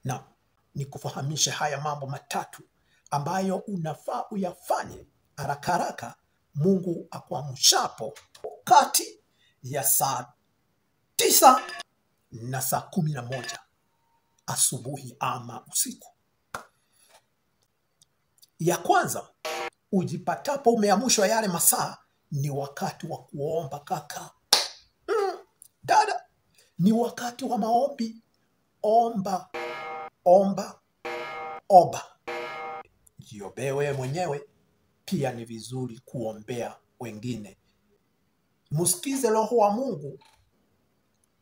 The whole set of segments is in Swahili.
Na nikufahamishe haya mambo matatu ambayo unafaa uyafanye haraka haraka Mungu akuamshapo kati ya saa 9 na saa 11 asubuhi ama usiku. Ya kwanza, ujipatapo umeamshwa yale masaa, ni wakati wa kuomba kaka. Dada, ni wakati wa maombi. Omba, omba, omba. Jiombee wewe mwenyewe, pia ni vizuri kuombea wengine. Msikize Roho wa Mungu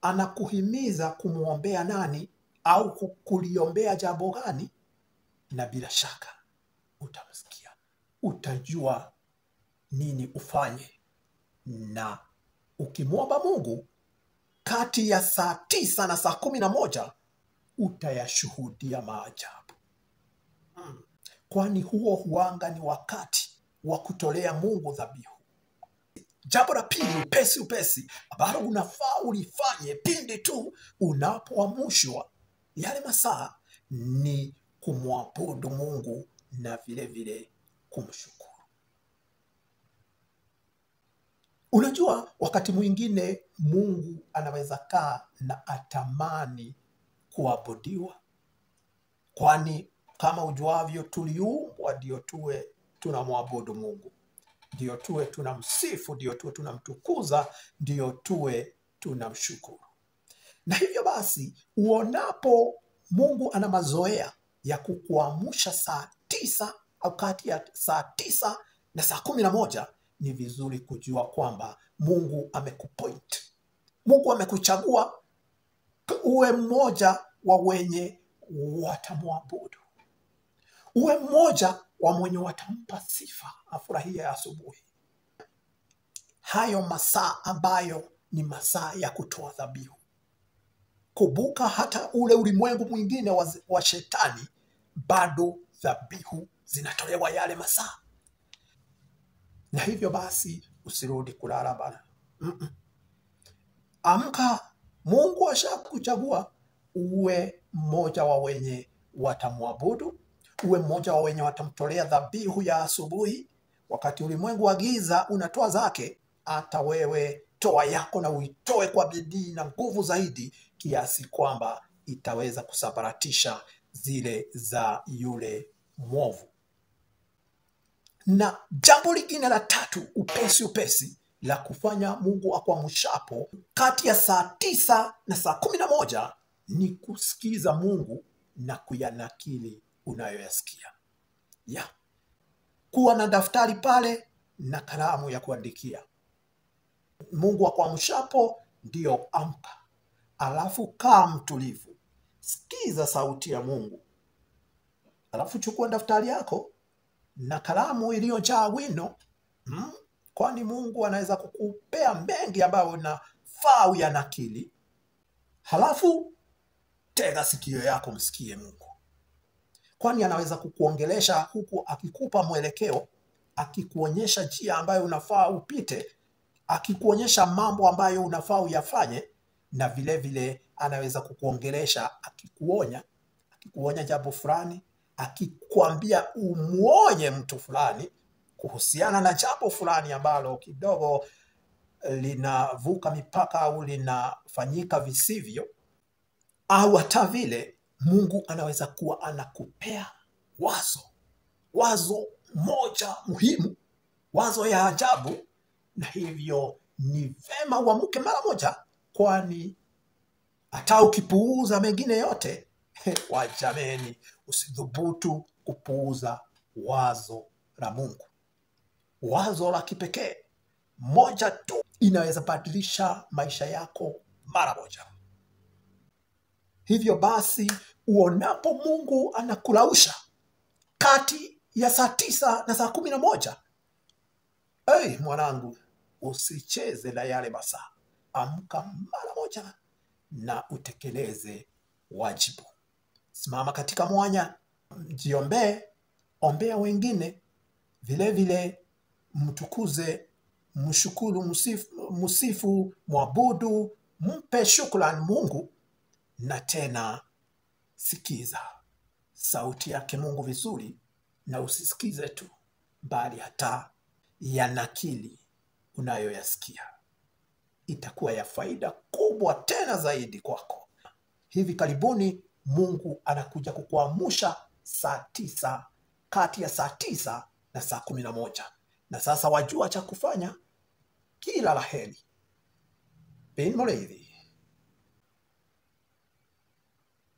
anakuhimiza kumuombea nani au kuliombea jambo gani, na bila shaka utamsikia, utajua nini ufanye. Na ukimwomba Mungu kati ya saa 9 na saa 11 utayashuhudia maajabu. Kwani huo huanga ni wakati wa kutolea Mungu dhabihu. Jambo la pili, upesi ambalo unafaa ulifanye pindi tu unapoamshwa yale masaa, ni kumwabudu Mungu na vile vile kumshukuru. Unajua, wakati mwingine Mungu anaweza kaa na atamani kuabudiwa, kwani kama ujuavyo, tuliumbwa ndio tuwe tunamwabudu Mungu, ndio tuwe tunamsifu, ndio tuwe tunamtukuza, ndio tuwe tunamshukuru. Na hivyo basi, uonapo Mungu ana mazoea ya kukuamsha saa 9 au kati ya saa 9 na saa 11, ni vizuri kujua kwamba Mungu amekupoint. Mungu amekuchagua uwe mmoja wa wenye watamwabudu, uwe mmoja wa mwenye watampa sifa, afurahie asubuhi. Hayo masaa ambayo ni masaa ya kutoa dhabihu. Kumbuka, hata ule ulimwengu mwingine wa shetani, bado dhabihu zinatolewa yale masaa. Na hivyo basi usirudi kulala bana. Amka, Mungu ashakuchagua uwe mmoja wa wenye watamwabudu, uwe mmoja wa wenye watamtolea dhabihu ya asubuhi. Wakati ulimwengu wa giza unatoa zake, hata wewe toa yako, na uitoe kwa bidii na nguvu zaidi, kiasi kwamba itaweza kusambaratisha zile za yule mwovu. Na jambo lingine la tatu, upesi la kufanya Mungu akuamshapo kati ya saa 9 na saa 11, ni kusikiza Mungu na kuyanakili unayoyasikia. Kuwa na daftari pale na kalamu ya kuandikia. Mungu akuamshapo, ndio amka, alafu kaa mtulivu, sikiza sauti ya Mungu, alafu chukua daftari yako na kalamu iliyojaa wino, kwani Mungu anaweza kukupea mengi ambayo unafaa uyanakili. Halafu tega sikio yako, msikie Mungu, kwani anaweza kukuongelesha huku akikupa mwelekeo, akikuonyesha njia ambayo unafaa upite, akikuonyesha mambo ambayo unafaa uyafanye, na vile vile anaweza kukuongelesha akikuonya jambo fulani, akikwambia umuonye mtu fulani kuhusiana na jambo fulani ambalo kidogo linavuka mipaka au linafanyika visivyo. Au hata vile Mungu anaweza kuwa anakupea wazo moja muhimu, wazo ya ajabu, na hivyo ni vema uamke mara moja, kwani hata ukipuuza mengine yote, wajameni, usidhubutu kupuuza wazo la Mungu. Wazo la kipekee moja tu inaweza badilisha maisha yako mara moja. Hivyo basi, uonapo Mungu anakulausha kati ya saa 9 na saa 11, mwanangu, usicheze na yale masaa. Amka mara moja na utekeleze wajibu. Simama katika mwanya, jiombee, ombea wengine, vile vile mtukuze, mshukuru, msifu, mwabudu, mpe shukrani Mungu, na tena Sikiza sauti yake Mungu vizuri, na usisikize tu, bali hata yanakili unayoyasikia. Itakuwa ya faida kubwa tena zaidi kwako. Hivi karibuni Mungu anakuja kukuamsha saa 9, kati ya saa 9 na saa 11. Na sasa wajua cha kufanya. Kila la heri. Ben Mureithi.